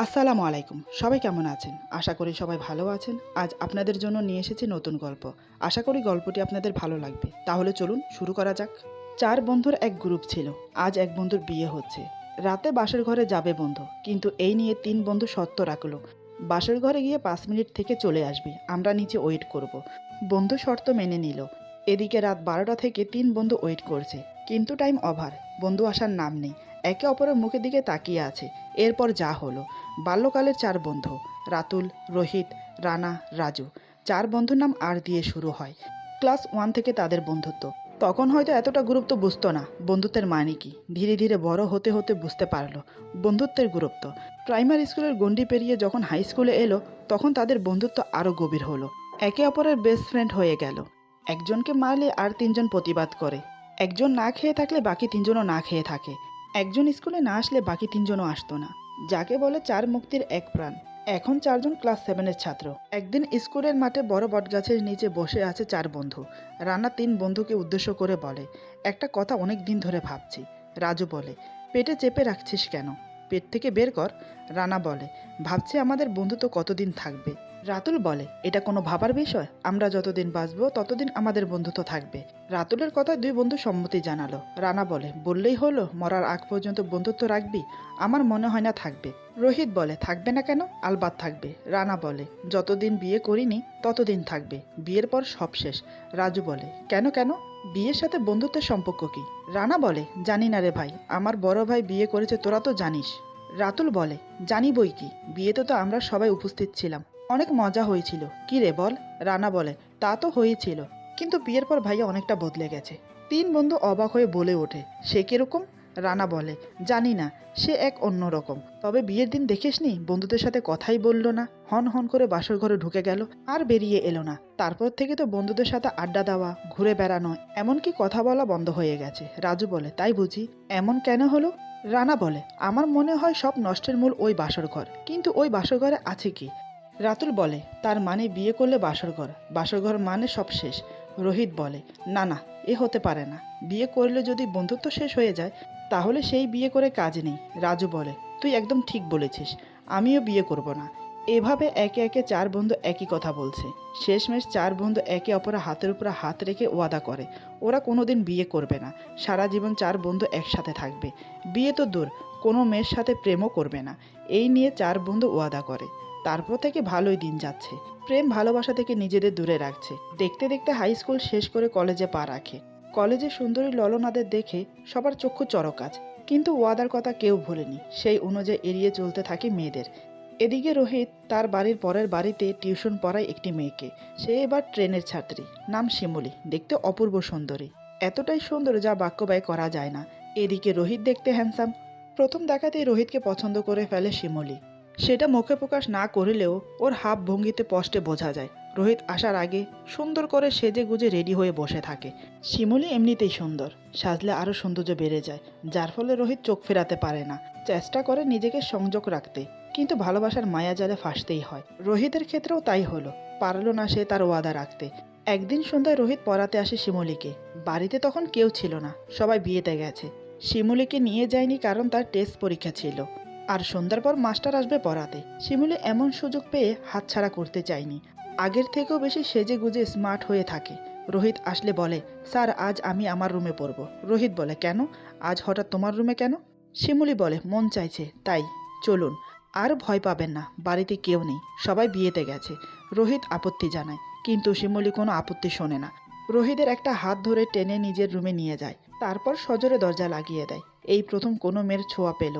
আসসালামু আলাইকুম। সবাই কেমন আছেন? আশা করি সবাই ভালো আছেন। আজ আপনাদের জন্য নিয়ে এসেছি নতুন গল্প। আশা করি গল্পটি আপনাদের ভালো লাগবে। তাহলে চলুন শুরু করা যাক। ৪ বন্ধুর এক গ্রুপ ছিল। আজ এক বন্ধুর বিয়ে হচ্ছে। রাতে বাসর ঘরে যাবে বন্ধু। কিন্তু এই নিয়ে ৩ বন্ধু শর্ত রাখলো। বাসর ঘরে গিয়ে ৫ মিনিট থেকে চলে আসবি। আমরা নিচে ওয়েট করব। বন্ধু শর্ত মেনে নিল। এদিকে রাত ১২টা থেকে ৩ বন্ধু ওয়েট করছে। কিন্তু টাইম ওভার। বন্ধু আসার নাম নেই। একে অপরের মুখের দিকে তাকিয়ে আছে। এরপর যা হলো। বাল্যকালের ৪ বন্ধু রাতুল, রোহিত, রানা, রাজু। ৪ বন্ধুর নাম আর দিয়ে শুরু হয়। ক্লাস 1 থেকে তাদের বন্ধুত্ব। তখন হয়তো এতটা গুরুত্ব বুঝতো না বন্ধুত্বের মানে কি। ধীরে ধীরে বড় হতে হতে বুঝতে পারলো বন্ধুত্বের গুরুত্ব। প্রাইমারি স্কুলের গণ্ডি পেরিয়ে যখন হাই স্কুলে এলো তখন তাদের বন্ধুত্ব আরও গভীর হলো। একে অপরের বেস্ট ফ্রেন্ড হয়ে গেল। একজনকে মারলে আর ৩ জন প্রতিবাদ করে। একজন না খেয়ে থাকলে বাকি ৩ জনও না খেয়ে থাকে। একজন স্কুলে না আসলে বাকি ৩ জনও আসতো না। যাকে বলে ৪ মুক্তির এক প্রাণ। এখন ৪ জন ক্লাস 7-এর ছাত্র। একদিন স্কুলের মাঠে বড় বটগাছের নিচে বসে আছে ৪ বন্ধু। রানা ৩ বন্ধুকে উদ্দেশ্য করে বলে, একটা কথা অনেক দিন ধরে ভাবছি। রাজু বলে, পেটে চেপে রাখছিস কেন? পেট থেকে বের কর। রানা বলে, ভাবছি আমাদের বন্ধুত্ব কতদিন থাকবে। রাতুল বলে, এটা কোনো ভাবার বিষয়? আমরা যতদিন বাঁচবো ততদিন আমাদের বন্ধুত্ব থাকবে। রাতুলের কথায় ২ বন্ধু সম্মতি জানালো। রানা বলে, বললেই হলো, মরার আগ পর্যন্ত বন্ধুত্ব রাখবি? আমার মনে হয় না থাকবে। রোহিত বলে, থাকবে না কেন? আলবাত থাকবে। রানা বলে, যতদিন বিয়ে করিনি ততদিন থাকবে, বিয়ের পর সব শেষ। রাজু বলে, কেন কেন? বিয়ের সাথে বন্ধুত্বের সম্পর্ক কি? রানা বলে, জানি না রে ভাই, আমার বড় ভাই বিয়ে করেছে, তোরা তো জানিস। রাতুল বলে, জানি বই কি, বিয়েতে তো আমরা সবাই উপস্থিত ছিলাম, অনেক মজা হয়েছিল। কি রে বল? রানা বলে, তা তো হয়েছিল, কিন্তু বিয়ের পর ভাইয়া অনেকটা বদলে গেছে। ৩ বন্ধু অবাক হয়ে বলে ওঠে, সে কিরকম? রানা বলে, জানি না, সে এক অন্যরকম। তবে বিয়ের দিন দেখিসনি বন্ধুদের সাথে কথাই বলল না, হন হন করে বাসর ঘরে ঢুকে গেল, আর বেরিয়ে এলো না। তারপর থেকে তো বন্ধুদের সাথে আড্ডা দেওয়া, ঘুরে বেড়ানো, এমনকি কথা বলা বন্ধ হয়ে গেছে। রাজু বলে, তাই বুঝি? এমন কেন হলো? রানা বলে, আমার মনে হয় সব নষ্টের মূল ওই বাসর ঘর। কিন্তু ওই বাসর ঘরে আছে কি? রাতুল বলে, তার মানে বিয়ে করলে বাসরঘর, বাসরঘর মানে সব শেষ। রোহিত বলে, না না, এ হতে পারে না। বিয়ে করলে যদি বন্ধুত্ব শেষ হয়ে যায় তাহলে সেই বিয়ে করে কাজ নেই। রাজু বলে, তুই একদম ঠিক বলেছিস, আমিও বিয়ে করব না। এভাবে একে একে ৪ বন্ধু একই কথা বলছে। শেষমেশ ৪ বন্ধু একে অপরের হাতের উপরে হাত রেখে ওয়াদা করে ওরা কোনোদিন বিয়ে করবে না। সারা জীবন ৪ বন্ধু একসাথে থাকবে। বিয়ে তো দূর, কোনো মেয়ের সাথে প্রেমও করবে না। এই নিয়ে ৪ বন্ধু ওয়াদা করে। তারপর থেকে ভালোই দিন যাচ্ছে। প্রেম ভালোবাসা থেকে নিজেদের দূরে রাখছে। দেখতে দেখতে হাই স্কুল শেষ করে কলেজে পা রাখে। কলেজে সুন্দরী ললনাদের দেখে সবার চক্ষু চড়কাজ। কিন্তু ওয়াদার কথা কেউ ভোলেনি। সেই অনুযায়ী এড়িয়ে চলতে থাকে মেয়েদের। এদিকে রোহিত তার বাড়ির পরের বাড়িতে টিউশন পড়ায় একটি মেয়েকে। সে এবার ট্রেনের ছাত্রী, নাম শিমুলি। দেখতে অপূর্ব সুন্দরী, এতটাই সুন্দর যা বাক্য ব্যয় করা যায় না। এদিকে রোহিত দেখতে হ্যান্ডসাম। প্রথম দেখাতেই রোহিতকে পছন্দ করে ফেলে শিমুলি। সেটা মুখে প্রকাশ না করলেও ওর হাব ভঙ্গিতে স্পষ্টে বোঝা যায়। রোহিত আসার আগে সুন্দর করে সেজে গুজে রেডি হয়ে বসে থাকে। শিমুলি এমনিতেই সুন্দর, সাজলে আরও সৌন্দর্য বেড়ে যায়, যার ফলে রোহিত চোখ ফেরাতে পারে না। চেষ্টা করে নিজেকে সংযোগ রাখতে, কিন্তু ভালোবাসার মায়া জালে ফাঁসতেই হয়। রোহিতের ক্ষেত্রেও তাই হলো, পারল না সে তার ওয়াদা রাখতে। একদিন সন্ধ্যায় রোহিত পড়াতে আসে শিমুলিকে। বাড়িতে তখন কেউ ছিল না, সবাই বিয়েতে গেছে। শিমুলিকে নিয়ে যায়নি কারণ তার টেস্ট পরীক্ষা ছিল। আর সন্ধ্যার পর মাস্টার আসবে পড়াতে। শিমুলি এমন সুযোগ পেয়ে হাতছাড়া করতে চায়নি। আগের থেকেও বেশি সেজে গুজে স্মার্ট হয়ে থাকে। রোহিত আসলে বলে, স্যার আজ আমি আমার রুমে পড়ব। রোহিত বলে, কেন? আজ হঠাৎ তোমার রুমে কেন? শিমুলি বলে, মন চাইছে তাই। চলুন। আর ভয় পাবেন না, বাড়িতে কেউ নেই, সবাই বিয়েতে গেছে। রোহিত আপত্তি জানায়, কিন্তু শিমুলি কোনো আপত্তি শোনে না। রোহিতের একটা হাত ধরে টেনে নিজের রুমে নিয়ে যায়। তারপর সজোরে দরজা লাগিয়ে দেয়। এই প্রথম কোনো মেয়ের ছোঁয়া পেল।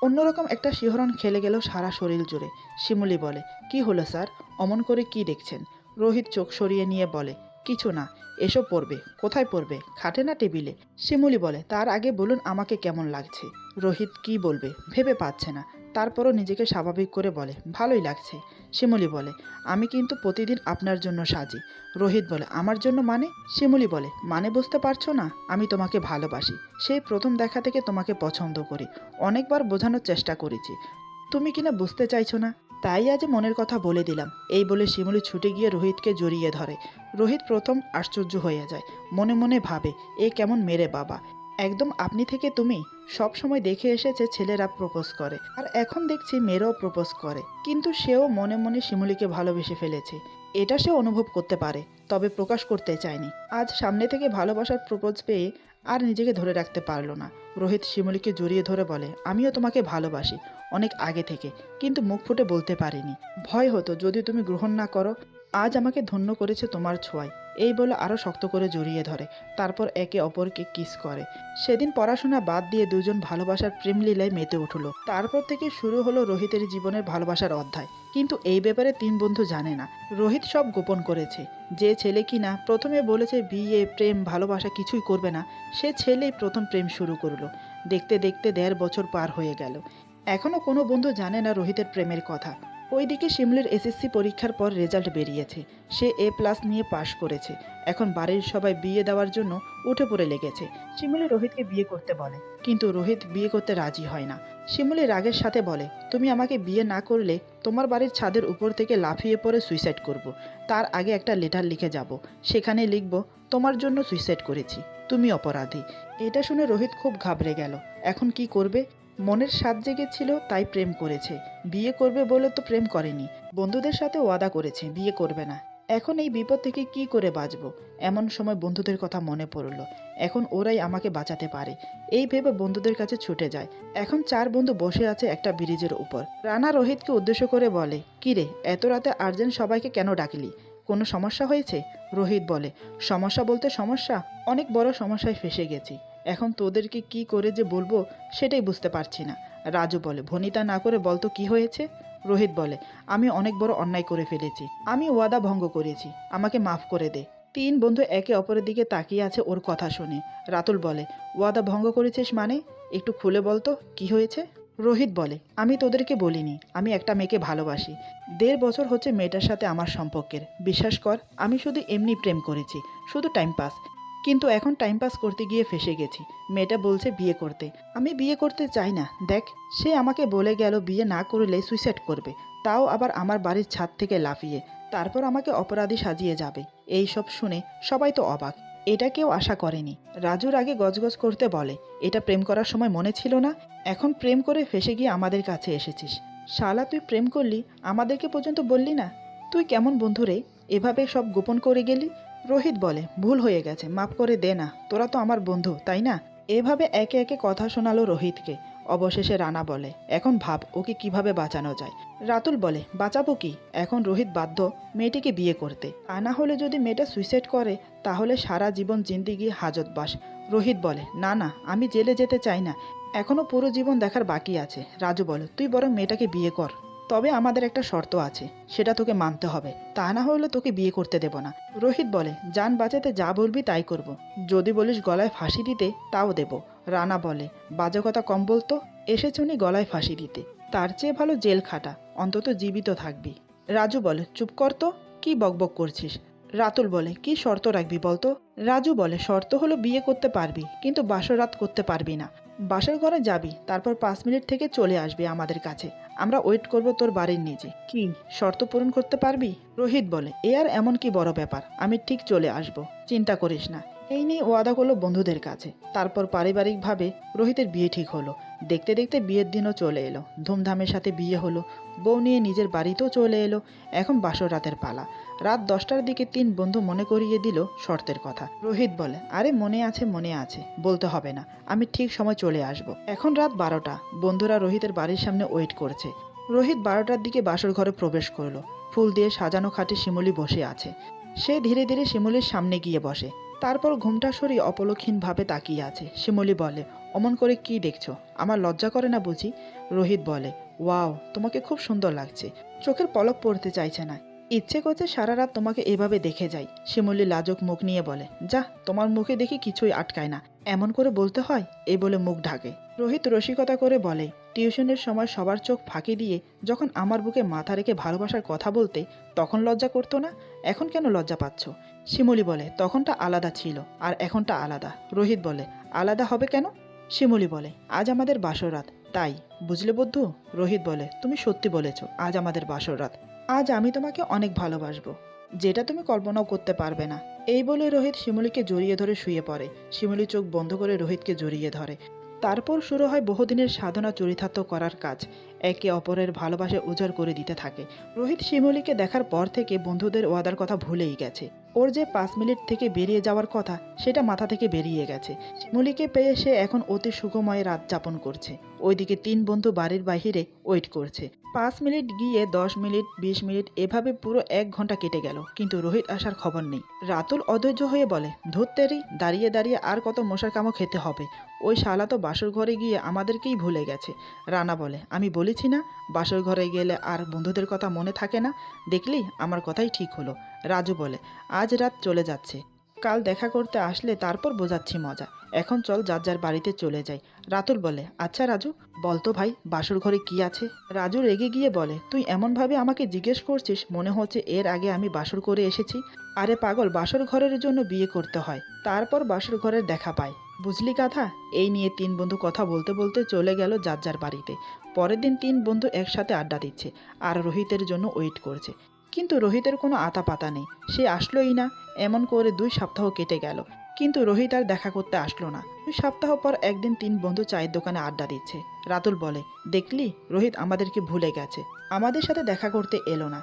অন্যরকম একটা শিহরণ খেলে গেল সারা শরীর জুড়ে। শিমুলি বলে, কি হলো স্যার? অমন করে কি দেখছেন? রোহিত চোখ সরিয়ে নিয়ে বলে, কিছু না। এসো পড়বে। কোথায় পড়বে? খাটে না টেবিলে? শিমুলি বলে, তার আগে বলুন আমাকে কেমন লাগছে। রোহিত কি বলবে ভেবে পাচ্ছে না। তারপরও নিজেকে স্বাভাবিক করে বলে, ভালোই লাগছে। শিমুলি বলে, আমি কিন্তু প্রতিদিন আপনার জন্য সাজি। রোহিত বলে, আমার জন্য মানে? শিমুলি বলে, মানে বুঝতে পারছো না? আমি তোমাকে ভালোবাসি। সেই প্রথম দেখা থেকে তোমাকে পছন্দ করি। অনেকবার বোঝানোর চেষ্টা করেছি, তুমি কিনা বুঝতে চাইছো না। তাই আজ মনের কথা বলে দিলাম। এই বলে শিমুলি ছুটে গিয়ে রোহিতকে জড়িয়ে ধরে। রোহিত প্রথম আশ্চর্য হয়ে যায়, মনে মনে ভাবে, এ কেমন মেরে বাবা। একদম আপনি থেকে তুমি সব সময় দেখে এসেছে ছেলেরা প্রপোজ করে, আর এখন দেখছি মেয়েরাও প্রপোজ করে, কিন্তু সেও মনে মনে শিমুলিকে ভালোবেসে ফেলেছে। এটা সে অনুভব করতে পারে, তবে প্রকাশ করতে চায়নি। আজ সামনে থেকে ভালোবাসার প্রপোজ পেয়ে আর নিজেকে ধরে রাখতে পারলো না। রোহিত শিমুলিকে জড়িয়ে ধরে বলে, আমিও তোমাকে ভালোবাসি, অনেক আগে থেকে, কিন্তু মুখ ফুটে বলতে পারিনি। ভয় হতো যদি তুমি গ্রহণ না করো। আজ আমাকে ধন্য করেছে তোমার ছোঁয়ায়। এই বলে আরও শক্ত করে জড়িয়ে ধরে, তারপর একে অপরকে কিস করে। সেদিন পড়াশোনা বাদ দিয়ে দুজন ভালোবাসার প্রেম লীলায় মেতে উঠল। তারপর থেকে শুরু হলো রোহিতের জীবনের ভালোবাসার অধ্যায়। কিন্তু এই ব্যাপারে তিন বন্ধু জানে না। রোহিত সব গোপন করেছে। যে ছেলে কিনা প্রথমে বলেছে বিয়ে প্রেম ভালোবাসা কিছুই করবে না, সে ছেলেই প্রথম প্রেম শুরু করলো। দেখতে দেখতে 1.5 বছর পার হয়ে গেল। এখনও কোনো বন্ধু জানে না রোহিতের প্রেমের কথা। ওইদিকে শিমুলের এসএসসি পরীক্ষার পর রেজাল্ট বেরিয়েছে। সে A+ নিয়ে পাশ করেছে। এখন বাড়ির সবাই বিয়ে দেওয়ার জন্য উঠে পড়ে লেগেছে। শিমুলি রোহিতকে বিয়ে করতে বলে, কিন্তু রোহিত বিয়ে করতে রাজি হয় না। শিমুলি রাগের সাথে বলে, তুমি আমাকে বিয়ে না করলে তোমার বাড়ির ছাদের উপর থেকে লাফিয়ে পড়ে সুইসাইড করব। তার আগে একটা লেটার লিখে যাব, সেখানে লিখব তোমার জন্য সুইসাইড করেছি, তুমি অপরাধী। এটা শুনে রোহিত খুব ঘাবড়ে গেল। এখন কি করবে? মনের স্বাদ জেগেছিল তাই প্রেম করেছে, বিয়ে করবে বলে তো প্রেম করেনি। বন্ধুদের সাথে ওয়াদা করেছে বিয়ে করবে না। এখন এই বিপদ থেকে কি করে বাঁচবো? এমন সময় বন্ধুদের কথা মনে পড়ল। এখন ওরাই আমাকে বাঁচাতে পারে, এই ভেবে বন্ধুদের কাছে ছুটে যায়। এখন 4 বন্ধু বসে আছে একটা ব্রিজের উপর। রানা রোহিতকে উদ্দেশ্য করে বলে, কিরে এত রাতে আর্জেন্ট সবাইকে কেন ডাকলি? কোনো সমস্যা হয়েছে? রোহিত বলে, সমস্যা বলতে সমস্যা, অনেক বড় সমস্যায় ফেসে গেছি। এখন তোদেরকে কি করে যে বলবো সেটাই বুঝতে পারছি না। রাজু বলে, ভনিতা না করে বলতো কি হয়েছে? রোহিত বলে, আমি অনেক বড় অন্যায় করে ফেলেছি, আমি ওয়াদা ভঙ্গ করেছি, আমাকে মাফ করে দে। 3 বন্ধু একে অপরের দিকে তাকিয়ে আছে ওর কথা শুনে। রাতুল বলে, ওয়াদা ভঙ্গ করেছিস মানে? একটু খুলে বলতো কি হয়েছে? রোহিত বলে, আমি তোদেরকে বলিনি, আমি একটা মেয়েকে ভালোবাসি। 1.5 বছর হচ্ছে মেয়েটার সাথে আমার সম্পর্কের। বিশ্বাস কর, আমি শুধু এমনি প্রেম করেছি, শুধু টাইম পাস। কিন্তু এখন টাইম পাস করতে গিয়ে ফেসে গেছি। মেয়েটা বলছে বিয়ে করতে, আমি বিয়ে করতে চাই না। দেখ, সে আমাকে বলে গেল বিয়ে না করলে সুইসাইড করবে, তাও আবার আমার বাড়ির ছাদ থেকে লাফিয়ে। তারপর আমাকে অপরাধী সাজিয়ে যাবে। এই সব শুনে সবাই তো অবাক, এটা কেউ আশা করেনি। রাজুর আগে গজগজ করতে বলে, এটা প্রেম করার সময় মনে ছিল না? এখন প্রেম করে ফেসে গিয়ে আমাদের কাছে এসেছিস। শালা তুই প্রেম করলি, আমাদেরকে পর্যন্ত বললি না? তুই কেমন বন্ধু রে, এভাবে সব গোপন করে গেলি? রোহিত বলে, ভুল হয়ে গেছে, মাফ করে দে না, তোরা তো আমার বন্ধু তাই না? এভাবে একে একে কথা শোনালো রোহিতকে। অবশেষে রানা বলে, এখন ভাব ওকে কিভাবে বাঁচানো যায়। রাতুল বলে, বাঁচাবো কি? এখন রোহিত বাধ্য মেয়েটিকে বিয়ে করতে, তা না হলে যদি মেয়েটা সুইসাইড করে তাহলে সারা জীবন জিন্দিগি হাজতবাস। রোহিত বলে, না না, আমি জেলে যেতে চাই না, এখনো পুরো জীবন দেখার বাকি আছে। রাজু বলে, তুই বরং মেয়েটাকে বিয়ে কর, তবে আমাদের একটা শর্ত আছে, সেটা তোকে মানতে হবে, তা না হলে তোকে বিয়ে করতে দেব না। রোহিত বলে, জান বাঁচাতে যা বলবি তাই করব, যদি বলিস গলায় ফাঁসি দিতে তাও দেব। রানা বলে, বাজে কথা কম বলতো, এসেছুনি গলায় ফাঁসি দিতে, তার চেয়ে ভালো জেল খাটা, অন্তত জীবিত থাকবি। রাজু বলে, চুপ কর তো, কি বকবক করছিস? রাতুল বলে, কি শর্ত রাখবি বলতো? রাজু বলে, শর্ত হলো বিয়ে করতে পারবি, কিন্তু বাসর রাত করতে পারবি না। বাসর ঘরে যাবি, তারপর 5 মিনিট থেকে চলে আসবি আমাদের কাছে, আমরা ওয়েট করব তোর বাড়ির নিচে। কি শর্ত পূরণ করতে পারবি? রোহিত বলে, এ আর এমন কি বড় ব্যাপার, আমি ঠিক চলে আসব, চিন্তা করিস না। এই নিয়ে ওয়াদা করলো বন্ধুদের কাছে। তারপর পারিবারিকভাবে রোহিতের বিয়ে ঠিক হলো। দেখতে দেখতে বিয়ের দিনও চলে এলো, ধুমধামের সাথে বিয়ে হলো। বউ নিয়ে নিজের বাড়িতেও চলে এলো। এখন বাসর রাতের পালা। রাত 10টার দিকে 3 বন্ধু মনে করিয়ে দিল শর্তের কথা। রোহিত বলে, আরে মনে আছে মনে আছে, বলতে হবে না, আমি ঠিক সময় চলে আসব। এখন রাত 12টা, বন্ধুরা রোহিতের বাড়ির সামনে ওয়েট করছে। রোহিত 12টার দিকে বাসর ঘরে প্রবেশ করলো। ফুল দিয়ে সাজানো খাটে শিমুলি বসে আছে। সে ধীরে ধীরে শিমুলির সামনে গিয়ে বসে, তারপর ঘুমটা সরিয়ে অপলক্ষীনভাবে তাকিয়ে আছে। শিমুলি বলে, অমন করে কি দেখছো, আমার লজ্জা করে না বুঝি? রোহিত বলে, ওয়াও, তোমাকে খুব সুন্দর লাগছে, চোখের পলক পড়তে চাইছে না, ইচ্ছে করছে সারা রাত তোমাকে এভাবে দেখে যাই। শিমুলি লাজুক মুখ নিয়ে বলে, যা, তোমার মুখে দেখি কিছুই আটকায় না, এমন করে বলতে হয়? এই বলে মুখ ঢাকে। রোহিত রসিকতা করে বলে, টিউশনের সময় সবার চোখ ফাঁকি দিয়ে যখন আমার বুকে মাথা রেখে ভালোবাসার কথা বলতে, তখন লজ্জা করতো না, এখন কেন লজ্জা পাচ্ছ? শিমুলি বলে, তখনটা আলাদা ছিল আর এখনটা আলাদা। রোহিত বলে, আলাদা হবে কেন? শিমুলি বলে, আজ আমাদের বাসর রাত, তাই, বুঝলে বন্ধু? রোহিত বলে, তুমি সত্যি বলেছ, আজ আমাদের বাসর রাত, আজ আমি তোমাকে অনেক ভালোবাসবো। যেটা তুমি কল্পনাও করতে পারবে না। এই বলে রোহিত শিমুলিকে জড়িয়ে ধরে শুয়ে পড়ে। শিমুলি চোখ বন্ধ করে রোহিতকে জড়িয়ে ধরে। তারপর শুরু হয় বহুদিনের সাধনা চরিতার্থ করার কাজ। একে অপরের ভালোবাসা উজাড় করে দিতে থাকে। রোহিত শিমুলিকে দেখার পর থেকে বন্ধুদের ওয়াদার কথা ভুলেই গেছে। ওর যে 5 মিনিট থেকে বেরিয়ে যাওয়ার কথা সেটা মাথা থেকে বেরিয়ে গেছে। শিমুলিকে পেয়ে সে এখন অতি সুখময় রাত যাপন করছে। ওইদিকে 3 বন্ধু বাড়ির বাহিরে ওয়েট করছে। 5 মিনিট গিয়ে 10 মিনিট, 20 মিনিট, এভাবে পুরো 1 ঘন্টা কেটে গেল, কিন্তু রোহিত আসার খবর নেই। রাতুল অধৈর্য হয়ে বলে, ধুত্তেরি, দাঁড়িয়ে দাঁড়িয়ে আর কত মশার কামড় খেতে হবে। ওই শালা তো বাসর ঘরে গিয়ে আমাদেরকেই ভুলে গেছে। রানা বলে, আমি বলেছি না বাসর ঘরে গেলে আর বন্ধুদের কথা মনে থাকে না। দেখলি আমার কথাই ঠিক হলো। রাজু বলে, আজ রাত চলে যাচ্ছে, কাল দেখা করতে আসলে তারপর বোঝাচ্ছি মজা। এখন চল যার যার বাড়িতে চলে যাই। রাতুল বলে, আচ্ছা রাজু, বলতো ভাই বাসর ঘরে কি আছে? রাজু রেগে গিয়ে বলে, তুই এমনভাবে আমাকে জিজ্ঞেস করছিস মনে হচ্ছে এর আগে আমি বাসর করে এসেছি। আরে পাগল, বাসর ঘরের জন্য বিয়ে করতে হয়, তারপর বাসর ঘরের দেখা পায়, বুঝলি গাধা? এই নিয়ে 3 বন্ধু কথা বলতে বলতে চলে গেল যার যার বাড়িতে। পরের দিন 3 বন্ধু একসাথে আড্ডা দিচ্ছে আর রোহিতের জন্য ওয়েট করছে। কিন্তু রোহিতের কোনো আতা পাতা নেই, সে আসলোই না। এমন করে 2 সপ্তাহ কেটে গেল, কিন্তু রোহিত আর দেখা করতে আসলো না। 2 সপ্তাহ পর একদিন 3 বন্ধু চায়ের দোকানে আড্ডা দিচ্ছে। রাতুল বলে, দেখলি রোহিত আমাদেরকে ভুলে গেছে, আমাদের সাথে দেখা করতে এলো না।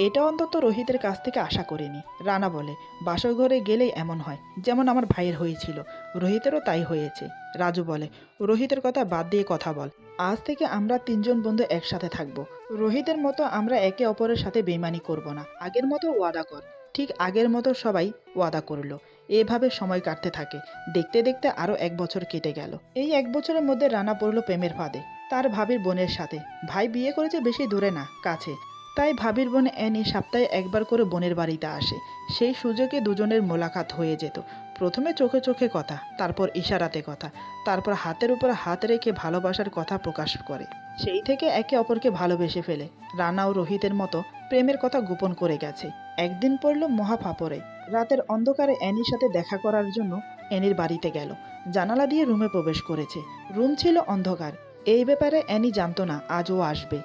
এটা অন্তত রোহিতের কাছ থেকে আশা করিনি। রানা বলে, বাসর ঘরে গেলেই এমন হয়, যেমন আমার ভাইয়ের হয়েছিল, রোহিতেরও তাই হয়েছে। রাজু বলে, রোহিতের কথা বাদ দিয়ে কথা বল। আজ থেকে আমরা 3জন বন্ধু একসাথে থাকবো। রোহিতের মতো আমরা একে অপরের সাথে বেইমানি করব না। আগের মতো ওয়াদা কর। ঠিক আগের মতো সবাই ওয়াদা করলো। এভাবে সময় কাটতে থাকে। দেখতে দেখতে আরও 1 বছর কেটে গেল। এই 1 বছরের মধ্যে রানা পড়লো প্রেমের ফাঁদে তার ভাবির বোনের সাথে। ভাই বিয়ে করেছে বেশি দূরে না, কাছে। তাই ভাবির বোন অ্যানি সপ্তাহে একবার করে বোনের বাড়িতে আসে। সেই সুযোগে দুজনের মোলাকাত হয়ে যেত। প্রথমে চোখে চোখে কথা, তারপর ইশারাতে কথা, তারপর হাতের উপর হাত রেখে ভালোবাসার কথা প্রকাশ করে। সেই থেকে একে অপরকে ভালোবেসে ফেলে। রানা ও রোহিতের মতো প্রেমের কথা গোপন করে গেছে। একদিন পড়ল মহা ফাপড়ে। রাতের অন্ধকারে অ্যানির সাথে দেখা করার জন্য অ্যানির বাড়িতে গেল। জানালা দিয়ে রুমে প্রবেশ করেছে। রুম ছিল অন্ধকার। এই ব্যাপারে অ্যানি জানতো না আজ ও আসবে।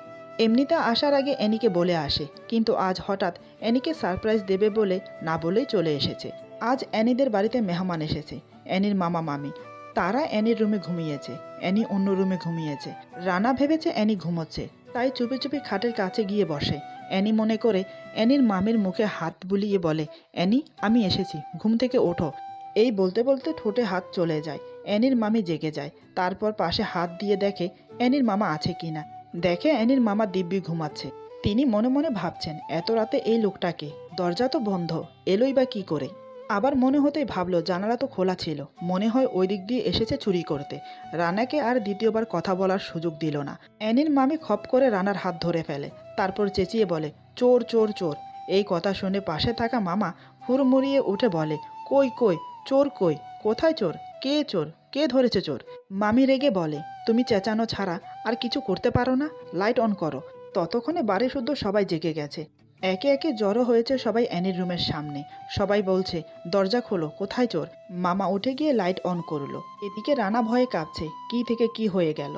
এমনিতে আসার আগে অ্যানিকে বলে আসে, কিন্তু আজ হঠাৎ অ্যানিকে সারপ্রাইজ দেবে বলে না বলেই চলে এসেছে। আজ অ্যানিদের বাড়িতে মেহমান এসেছে, অ্যানির মামা মামি। তারা অ্যানির রুমে ঘুমিয়েছে, অ্যানি অন্য রুমে ঘুমিয়েছে। রানা ভেবেছে অ্যানি ঘুমোচ্ছে, তাই চুপি চুপি খাটের কাছে গিয়ে বসে। অ্যানি মনে করে অ্যানির মামির মুখে হাত বুলিয়ে বলে, অ্যানি আমি এসেছি, ঘুম থেকে ওঠো। এই বলতে বলতে ঠোঁটে হাত চলে যায়। অ্যানির মামি জেগে যায়। তারপর পাশে হাত দিয়ে দেখে অ্যানির মামা আছে কিনা। দেখে অ্যানির মামা দিব্যি ঘুমাচ্ছে। তিনি মনে মনে ভাবছেন, এত রাতে এই লোকটাকে, দরজা তো বন্ধ, এলোই বা কী করে? আবার মনে হতেই ভাবলো জানালা তো খোলা ছিল, মনে হয় ওই দিক দিয়ে এসেছে চুরি করতে। রানাকে আর দ্বিতীয়বার কথা বলার সুযোগ দিল না। অ্যানির মামি খপ করে রানার হাত ধরে ফেলে, তারপর চেঁচিয়ে বলে, চোর চোর চোর। এই কথা শুনে পাশে থাকা মামা হুড়মুড়িয়ে উঠে বলে, কই কই, চোর কই, কোথায় চোর, কে চোর, কে ধরেছে চোর? মামি রেগে বলে, তুমি চেঁচানো ছাড়া আর কিছু করতে পারো না, লাইট অন করো। ততক্ষণে বাড়ি শুদ্ধ সবাই জেগে গেছে। একে একে জড়ো হয়েছে সবাই অ্যানির রুমের সামনে। সবাই বলছে, দরজা খোলো, কোথায় চোর? মামা উঠে গিয়ে লাইট অন করলো। এদিকে রানা ভয়ে কাঁপছে, কি থেকে কি হয়ে গেল।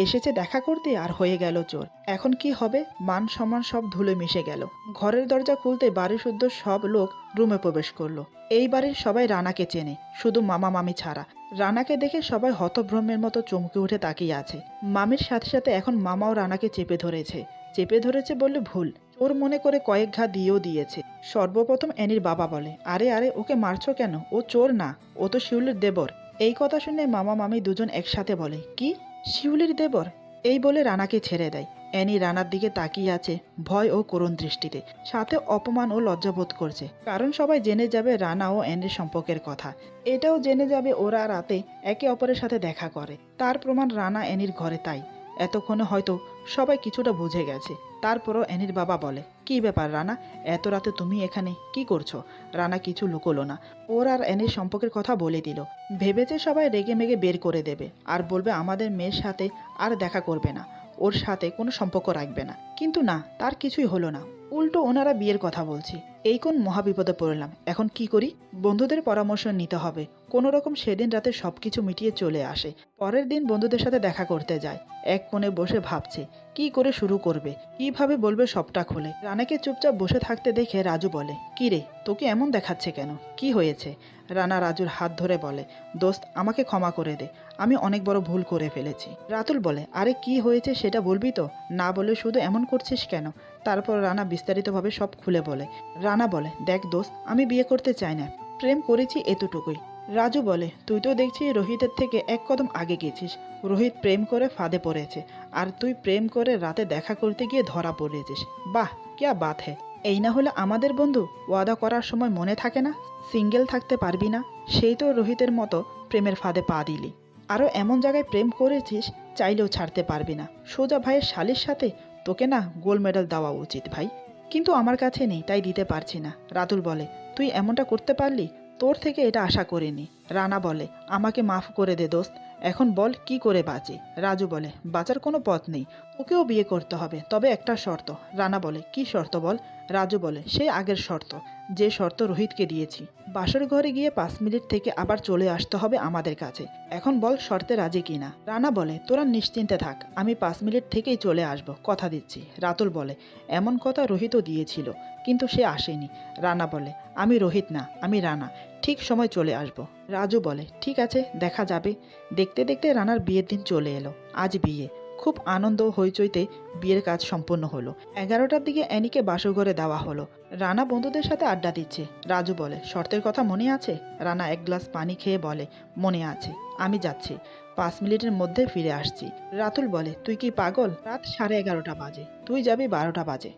এসেছে দেখা করতে আর হয়ে গেল চোর। এখন কি হবে? মান সম্মান সব ধুলে মিশে গেল। ঘরের দরজা খুলতে বাড়ি শুদ্ধ সব লোক রুমে প্রবেশ করলো। এই বাড়ির সবাই রানাকে চেনে, শুধু মামা মামি ছাড়া। রানাকে দেখে সবাই হতভ্রমের মতো চমকে উঠে তাকিয়ে আছে। মামির সাথে সাথে এখন মামাও রানাকে চেপে ধরেছে। চেপে ধরেছে বললে ভুল, চোর মনে করে কয়েক ঘা দিয়েও দিয়েছে। সর্বপ্রথম অ্যানির বাবা বলে, আরে আরে ওকে মারছো কেন? ও চোর না, ও তো শিউলির দেবর। এই কথা শুনে মামা মামি দুজন একসাথে বলে, কি, শিউলির দেবর? এই বলে রানাকে ছেড়ে দেয়। অ্যানি রানার দিকে তাকিয়ে আছে ভয় ও করুণ দৃষ্টিতে, সাথে অপমান ও লজ্জাবোধ করছে। কারণ সবাই জেনে যাবে রানা ও অ্যানির সম্পর্কের কথা। এটাও জেনে যাবে ওরা রাতে একে অপরের সাথে দেখা করে। তার প্রমাণ রানা অ্যানির ঘরে। তাই এতক্ষণে হয়তো সবাই কিছুটা বুঝে গেছে। তারপরও অ্যানির বাবা বলে, কি ব্যাপার রানা, এত রাতে তুমি এখানে কি করছো? রানা কিছু লুকোলো না, ওর আর অ্যানির সম্পর্কের কথা বলে দিল। ভেবেছে সবাই রেগে মেগে বের করে দেবে আর বলবে আমাদের মেয়ের সাথে আর দেখা করবে না, ওর সাথে কোনো সম্পর্ক রাখবে না। কিন্তু না, তার কিছুই হলো না। উল্টো ওনারা বিয়ের কথা বলছে। এই কোন মহাবিপদে পড়লাম, এখন কি করি? বন্ধুদের পরামর্শ নিতে হবে। কোনো রকম সেদিন রাতে সবকিছু মিটিয়ে চলে আসে। পরের দিন বন্ধুদের সাথে দেখা করতে যায়। এক কোণে বসে ভাবছে কি করে শুরু করবে, কিভাবে বলবে সবটা খুলে। রানাকে চুপচাপ বসে থাকতে দেখে রাজু বলে, কি রে, তোকে এমন দেখাচ্ছে কেন, কি হয়েছে? রানা রাজুর হাত ধরে বলে, দোস্ত আমাকে ক্ষমা করে দে, আমি অনেক বড় ভুল করে ফেলেছি। রাতুল বলে, আরে কি হয়েছে সেটা বলবি তো, না বলে শুধু এমন করছিস কেন? তারপর রানা বিস্তারিতভাবে সব খুলে বলে। রানা বলে, দেখ দোস্ত, আমি বিয়ে করতে চাই না, প্রেম করেছি এতটুকুই। রাজু বলে, তুই তো দেখছি রোহিতের থেকে এক কদম আগে গেছিস। রোহিত প্রেম করে ফাঁদে পড়েছে, আর তুই প্রেম করে রাতে দেখা করতে গিয়ে ধরা পড়েছিস। বাহ, ক্যা বাত হ্যায়। এই না হলে আমাদের বন্ধু, ওয়াদা করার সময় মনে থাকে না সিঙ্গেল থাকতে পারবি না, সেই তো রোহিতের মতো প্রেমের ফাঁদে পা দিলি। আরও এমন জায়গায় প্রেম করেছিস চাইলেও ছাড়তে পারবি না। সোজা ভাইয়ের শালির সাথে তোকে না গোল্ড মেডেল দেওয়া উচিত ভাই, কিন্তু আমার কাছে নেই তাই দিতে পারছি না। রাতুল বলে, তুই এমনটা করতে পারলি, তোর থেকে এটা আশা করিনি। রানা বলে, আমাকে মাফ করে দে দোস্ত, এখন বল কি করে বাঁচি? রাজু বলে, বাঁচার কোনো পথ নেই, ওকেও বিয়ে করতে হবে, তবে একটা শর্ত। রানা বলে, কি শর্ত বল? রাজু বলে, সেই আগের শর্ত, যে শর্ত রোহিতকে দিয়েছি। বাসর ঘরে গিয়ে 5 মিনিট থেকে আবার চলে আসতে হবে আমাদের কাছে। এখন বল শর্তে রাজি কিনা? রানা বলে, তোরা নিশ্চিন্তে থাক, আমি 5 মিনিট থেকেই চলে আসব, কথা দিচ্ছি। রাতুল বলে, এমন কথা রোহিতও দিয়েছিল, কিন্তু সে আসেনি। রানা বলে, আমি রোহিত না, আমি রানা, ঠিক সময় চলে আসব। রাজু বলে, ঠিক আছে, দেখা যাবে। দেখতে দেখতে রানার বিয়ের দিন চলে এলো। আজ বিয়ে, খুব আনন্দ হইচইতে বিয়ের কাজ সম্পন্ন হলো। 11টার দিকে অ্যানিকে বাসরঘরে দেওয়া হলো। রানা বন্ধুদের সাথে আড্ডা দিচ্ছে। রাজু বলে, শর্তের কথা মনে আছে? রানা এক গ্লাস পানি খেয়ে বলে, মনে আছে, আমি যাচ্ছি, 5 মিনিটের মধ্যে ফিরে আসছি। রাতুল বলে, তুই কি পাগল? রাত 11:30 বাজে, তুই যাবি 12টা বাজে।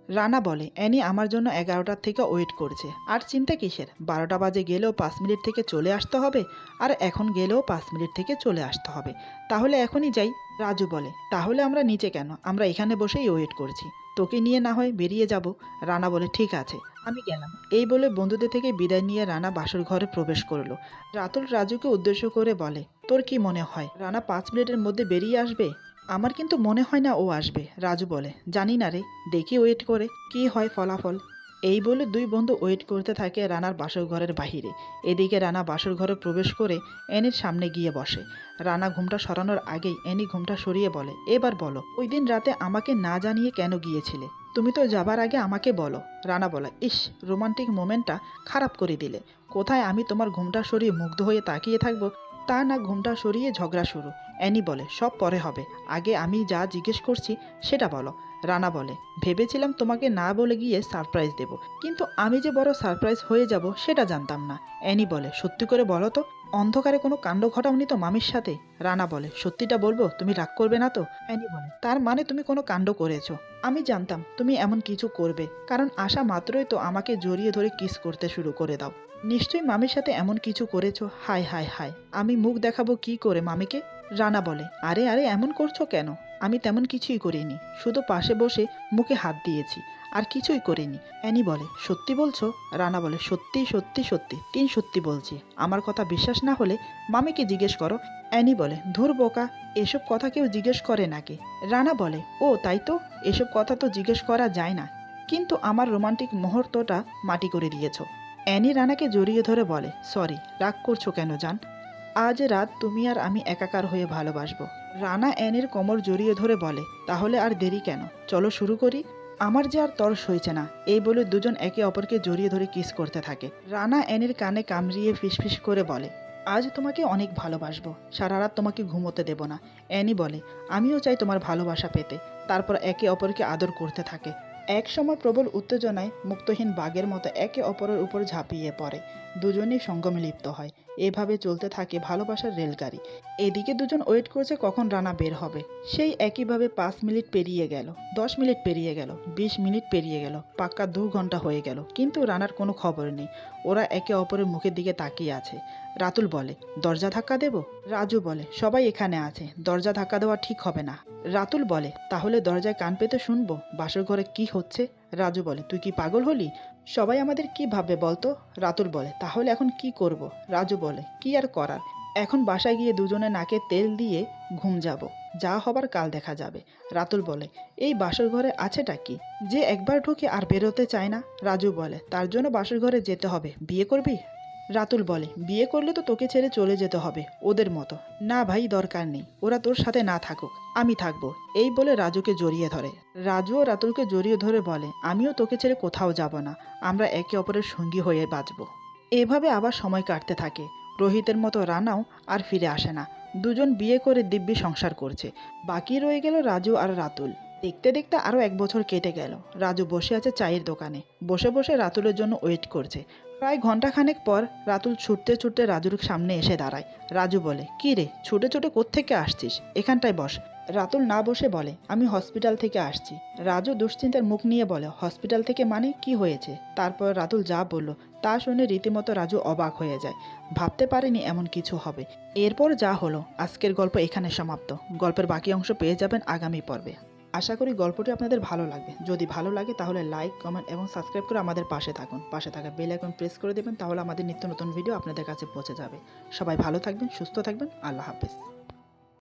রানা বলে, অ্যানি আমার জন্য 11টার থেকে ওয়েট করছে, আর চিন্তা কিসের? 12টা বাজে গেলেও 5 মিনিট থেকে চলে আসতে হবে, আর এখন গেলেও 5 মিনিট থেকে চলে আসতে হবে, তাহলে এখনই যাই। রাজু বলে, তাহলে আমরা নিচে কেন, আমরা এখানে বসেই ওয়েট করছি, তোকে নিয়ে না হয় বেরিয়ে যাব। রানা বলে, ঠিক আছে, আমি গেলাম। এই বলে বন্ধুদের থেকে বিদায় নিয়ে রানা বাসর ঘরে প্রবেশ করলো। রাতুল রাজুকে উদ্দেশ্য করে বলে, তোর কি মনে হয় রানা 5 মিনিটের মধ্যে বেরিয়ে আসবে? আমার কিন্তু মনে হয় না ও আসবে। রাজু বলে, জানি না রে, দেখি ওয়েট করে কি হয় ফলাফল। এই বলে দুই বন্ধু ওয়েট করতে থাকে রানার বাসর ঘরের বাহিরে। এদিকে রানা বাসর ঘরে প্রবেশ করে অ্যানির সামনে গিয়ে বসে। রানা ঘুমটা সরানোর আগেই অ্যানি ঘুমটা সরিয়ে বলে, এবার বলো, ওই দিন রাতে আমাকে না জানিয়ে কেন গিয়েছিলে? তুমি তো যাবার আগে আমাকে বলো। রানা বলে, ইস, রোমান্টিক মোমেন্টটা খারাপ করে দিলে। কোথায় আমি তোমার ঘুমটা সরিয়ে মুগ্ধ হয়ে তাকিয়ে থাকবো, তা না ঘুমটা সরিয়ে ঝগড়া শুরু। অ্যানি বলে, সব পরে হবে, আগে আমি যা জিজ্ঞেস করছি সেটা বলো। রানা বলে, ভেবেছিলাম তোমাকে না বলে গিয়ে সারপ্রাইজ দেব, কিন্তু আমি যে বড় সারপ্রাইজ হয়ে যাব সেটা জানতাম না। অ্যানি বলে, সত্যি করে বলো তো, অন্ধকারে কোনো কাণ্ড ঘটাওনি তো মামির সাথে? রানা বলে, সত্যিটা বলবো, তুমি রাগ করবে না তো? অ্যানি বলে, তার মানে তুমি কোনো কাণ্ড করেছো? আমি জানতাম তুমি এমন কিছু করবে, কারণ আসা মাত্রই তো আমাকে জড়িয়ে ধরে কিস করতে শুরু করে দাও। নিশ্চয়ই মামির সাথে এমন কিছু করেছো। হায় হায় হায়, আমি মুখ দেখাবো কি করে মামিকে? রানা বলে, আরে আরে এমন করছো কেন? আমি তেমন কিছুই করিনি, শুধু পাশে বসে মুখে হাত দিয়েছি, আর কিছুই করিনি। অ্যানি বলে, সত্যি বলছো? রানা বলে, সত্যি সত্যি সত্যি, তিন সত্যি বলছি, আমার কথা বিশ্বাস না হলে মামিকে জিজ্ঞেস করো। অ্যানি বলে, ধুর বোকা, এসব কথা কেউ জিজ্ঞেস করে নাকি? রানা বলে, ও তাই তো, এসব কথা তো জিজ্ঞেস করা যায় না, কিন্তু আমার রোমান্টিক মুহূর্তটা মাটি করে দিয়েছো। অ্যানি রানাকে জড়িয়ে ধরে বলে, সরি, রাগ করছো কেন জান? আজ রাত তুমি আর আমি একাকার হয়ে ভালোবাসবো। রানা অ্যানির কোমর জড়িয়ে ধরে বলে, তাহলে আর দেরি কেন, চলো শুরু করি। আমার যে আর তর্স হয়েছে না। এই বলে দুজন একে অপরকে জড়িয়ে ধরে কিস করতে থাকে। রানা অ্যানির কানে কামড়িয়ে ফিসফিস করে বলে, আজ তোমাকে অনেক ভালোবাসবো, সারা রাত তোমাকে ঘুমোতে দেব না। অ্যানি বলে, আমিও চাই তোমার ভালোবাসা পেতে। তারপর একে অপরকে আদর করতে থাকে। এক সময় প্রবল উত্তেজনায় মুক্তহীন বাঘের মতো একে অপরের উপর ঝাঁপিয়ে পড়ে। দুজনেই সঙ্গমে লিপ্ত হয়। এভাবে চলতে থাকে ভালোবাসার রেলগাড়ি। এদিকে দুজন ওয়েট করছে কখন রানা বের হবে। সেই একইভাবে 5 মিনিট পেরিয়ে গেল, 10 মিনিট পেরিয়ে গেল, 20 মিনিট পেরিয়ে গেল, পাক্কা 2 ঘন্টা হয়ে গেল, কিন্তু রানার কোনো খবর নেই। ওরা একে অপরের মুখের দিকে তাকিয়ে আছে। রাতুল বলে, দরজা ধাক্কা দেব? রাজু বলে, সবাই এখানে আছে, দরজা ধাক্কা দেওয়া ঠিক হবে না। রাতুল বলে, তাহলে দরজায় কান পেতে শুনবো বাসর ঘরে কি হচ্ছে? রাজু বলে, তুই কি পাগল হলি? সবাই আমাদের কি ভাববে বলতো? রাতুল বলে, তাহলে এখন কি করব? রাজু বলে, কি আর করার, এখন বাসায় গিয়ে দুজনে নাকে তেল দিয়ে ঘুম যাব। যা হবার কাল দেখা যাবে। রাতুল বলে, এই বাসর ঘরে আছেটা কি যে একবার ঢুকে আর বেরোতে চায় না? রাজু বলে, তার জন্য বাসর ঘরে যেতে হবে। বিয়ে করবি? রাতুল বলে, বিয়ে করলে তো তোকে ছেড়ে চলে যেতে হবে ওদের মতো। না ভাই, দরকার নেই, ওরা তোর সাথে না থাকুক, আমি থাকবো। এই বলে রাজুকে জড়িয়ে ধরে। রাজুও রাতুলকে জড়িয়ে ধরে বলে, আমিও তোকে ছেড়ে কোথাও যাব না, আমরা একে অপরের সঙ্গী হয়ে বাঁচবো। এভাবে আবার সময় কাটতে থাকে। রোহিতের মতো রানাও আর ফিরে আসে না। দুজন বিয়ে করে দিব্যি সংসার করছে। বাকি রয়ে গেল রাজু আর রাতুল। দেখতে দেখতে আরও 1 বছর কেটে গেল। রাজু বসে আছে চায়ের দোকানে, বসে বসে রাতুলের জন্য ওয়েট করছে। প্রায় ঘন্টাখানেক পর রাতুল ছুটতে ছুটতে রাজুর সামনে এসে দাঁড়ায়। রাজু বলে, কী রে, ছুটে ছুটে কোত্থেকে আসছিস? এখানটায় বস। রাতুল না বসে বলে, আমি হসপিটাল থেকে আসছি। রাজু দুশ্চিন্তার মুখ নিয়ে বলে, হসপিটাল থেকে মানে কি হয়েছে? তারপর রাতুল যা বলল তা শুনে রীতিমতো রাজু অবাক হয়ে যায়। ভাবতে পারেনি এমন কিছু হবে। এরপর যা হলো, আজকের গল্প এখানে সমাপ্ত। গল্পের বাকি অংশ পেয়ে যাবেন আগামী পর্বে। আশা করি গল্পটি আপনাদের ভালো লাগবে। যদি ভালো লাগে তাহলে লাইক, কমেন্ট এবং সাবস্ক্রাইব করে আমাদের পাশে থাকুন। পাশে থাকা বেল আইকন প্রেস করে দেবেন, তাহলে আমাদের নিত্য নতুন ভিডিও আপনাদের কাছে পৌঁছে যাবে। সবাই ভালো থাকবেন, সুস্থ থাকবেন। আল্লাহ হাফেজ।